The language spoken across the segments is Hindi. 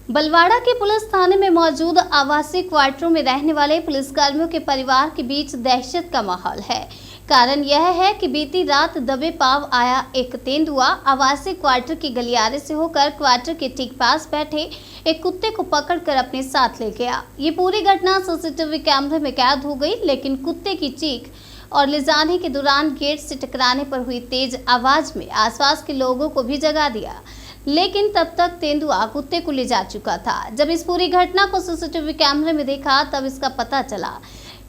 बलवाड़ा के पुलिस थाने में मौजूद आवासीय क्वार्टरों में रहने वाले पुलिसकर्मियों के परिवार के बीच दहशत का माहौल है। कारण यह है कि बीती रात दबे पांव आया एक तेंदुआ आवासीय क्वार्टर के गलियारे से होकर क्वार्टर के ठीक पास बैठे एक कुत्ते को पकड़कर अपने साथ ले गया। ये पूरी घटना सीसीटीवी कैमरे में कैद हो गई, लेकिन कुत्ते की चीख और ले जाने के दौरान गेट से टकराने पर हुई तेज आवाज में आसपास के लोगों को भी जगा दिया, लेकिन तब तक तेंदुआ कुत्ते को ले जा चुका था। जब इस पूरी घटना को सीसीटीवी कैमरे में देखा तब इसका पता चला।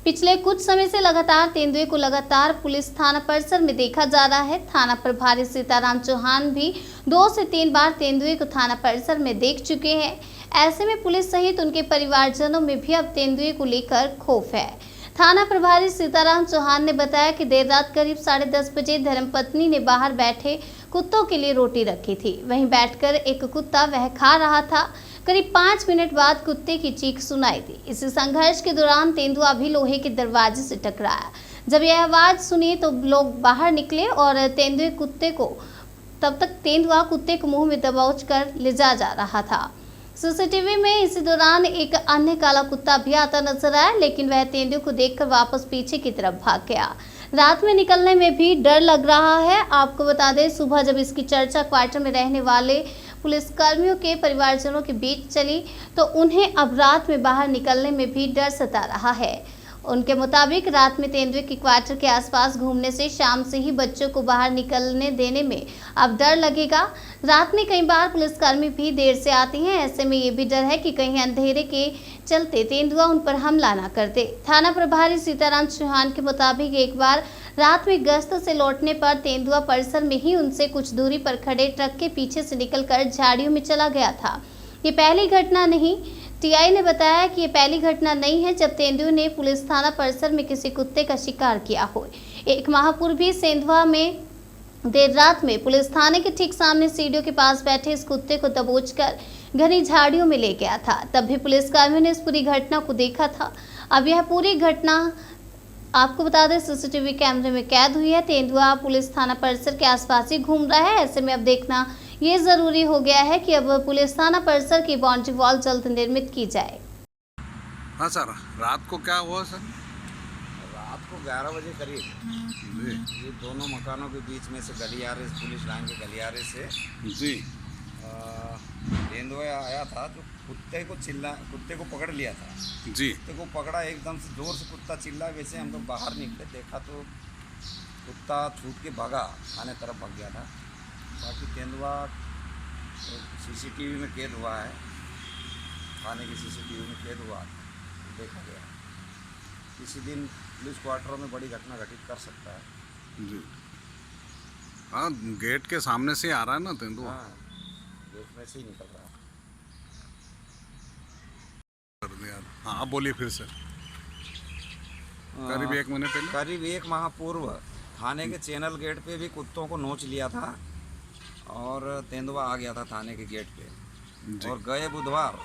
पिछले कुछ समय से लगातार तेंदुए को लगातार पुलिस थाना परिसर में देखा जा रहा है। थाना प्रभारी सीताराम चौहान भी 2 से 3 बार तेंदुए को थाना परिसर में देख चुके हैं। ऐसे में पुलिस सहित उनके परिवारजनों में भी अब तेंदुए को लेकर खौफ है। थाना प्रभारी सीताराम चौहान ने बताया कि देर रात करीब 10:30 बजे धर्मपत्नी ने बाहर बैठे कुत्तों के लिए रोटी रखी थी। वहीं बैठकर एक कुत्ता वह खा रहा था। करीब 5 मिनट बाद कुत्ते की चीख सुनाई दी। इस संघर्ष के दौरान तेंदुआ भी लोहे के दरवाजे से टकराया। जब यह आवाज सुनी तो लोग बाहर निकले और तब तक तेंदुआ कुत्ते को मुंह में दबोच कर ले जा रहा था। सीसीटीवी में इसी दौरान एक अन्य काला कुत्ता भी आता नजर आया, लेकिन वह तेंदुए को देखकर वापस पीछे की तरफ भाग गया। रात में निकलने में भी डर लग रहा है। आपको बता दें, सुबह जब इसकी चर्चा क्वार्टर में रहने वाले पुलिसकर्मियों के परिवारजनों के बीच चली तो उन्हें अब रात में बाहर निकलने में भी डर सता रहा है। उनके मुताबिक रात में तेंदुए के क्वार्टर के आसपास घूमने से शाम से ही बच्चों को बाहर निकलने देने में अब डर लगेगा। रात में कई बार पुलिसकर्मी भी देर से आते हैं। ऐसे में ये भी डर है कि कहीं अंधेरे के चलते तेंदुआ उन पर हमला न कर दे। थाना प्रभारी सीताराम चौहान के मुताबिक एक बार रात में गश्त से लौटने पर तेंदुआ परिसर में ही उनसे कुछ दूरी पर खड़े ट्रक के पीछे से निकलकर झाड़ियों में चला गया था। ये पहली घटना नहीं। टीआई ने बताया कि ये पहली घटना नहीं है जब तेंदुए ने पुलिस थाना परिसर में किसी कुत्ते का शिकार किया हो। एक माह पूर्व भी सेंधवा में देर रात में पुलिस थाने के ठीक सामने सीढ़ियों के पास बैठे इस कुत्ते को दबोचकर घनी झाड़ियों में ले गया था। तब भी पुलिसकर्मियों ने इस पूरी घटना को देखा था। अब यह पूरी घटना आपको बता दें सीसीटीवी कैमरे में कैद हुई है। तेंदुआ पुलिस थाना परिसर के आसपास ही घूम रहा है। ऐसे में अब देखना ये जरूरी हो गया है कि अब पुलिस थाना परिसर की बाउंड्री वॉल जल्द निर्मित की जाए। हाँ सर, रात को क्या हुआ सर? रात को 11 बजे करीब ये दोनों मकानों के बीच में से गलियारे, पुलिस लाइन के गलियारे से जी तेंदुआ आया था जो कुत्ते को पकड़ लिया था। जी कुत्ते को पकड़ा, एकदम से जोर से कुत्ता चिल्ला। वैसे हम लोग बाहर निकले, देखा तो कुत्ता छूट के भागा, थाने तरफ भाग गया था। बाकी तेंदुआ सीसीटीवी में कैद हुआ है, थाने की सीसीटीवी में कैद हुआ देखा गया। किसी दिन पुलिस क्वार्टरों में बड़ी घटना घटित कर सकता है। जी हाँ, गेट के सामने से आ रहा है ना तेंदुआ। हाँ, गेट में से ही निकल रहा है। हाँ, बोलिए फिर से। करीब 1 महीने पहले, करीब 1 माह पूर्व थाने के चैनल गेट पे भी कुत्तों को नोच लिया था और तेंदुआ आ गया था थाने के गेट पे। और गए बुधवार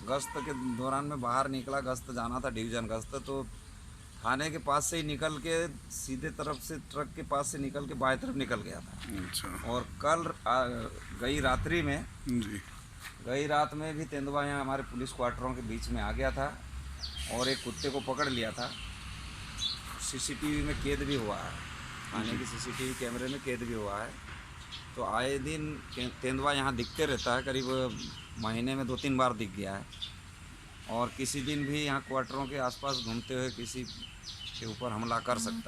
गश्त के दौरान में बाहर निकला, गश्त जाना था, डिवीज़न गश्त, तो थाने के पास से ही निकल के सीधे तरफ से ट्रक के पास से निकल के बाएं तरफ निकल गया था। अच्छा। और कल गई रात में भी तेंदुआ यहाँ हमारे पुलिस क्वार्टरों के बीच में आ गया था और एक कुत्ते को पकड़ लिया था। सीसीटीवी में कैद भी हुआ है, थाने की सीसीटीवी कैमरे में कैद भी हुआ है। तो आए दिन तेंदुआ यहाँ दिखते रहता है, करीब महीने में 2-3 बार दिख गया है। और किसी दिन भी यहाँ क्वार्टरों के आसपास घूमते हुए किसी के ऊपर हमला कर सकता है।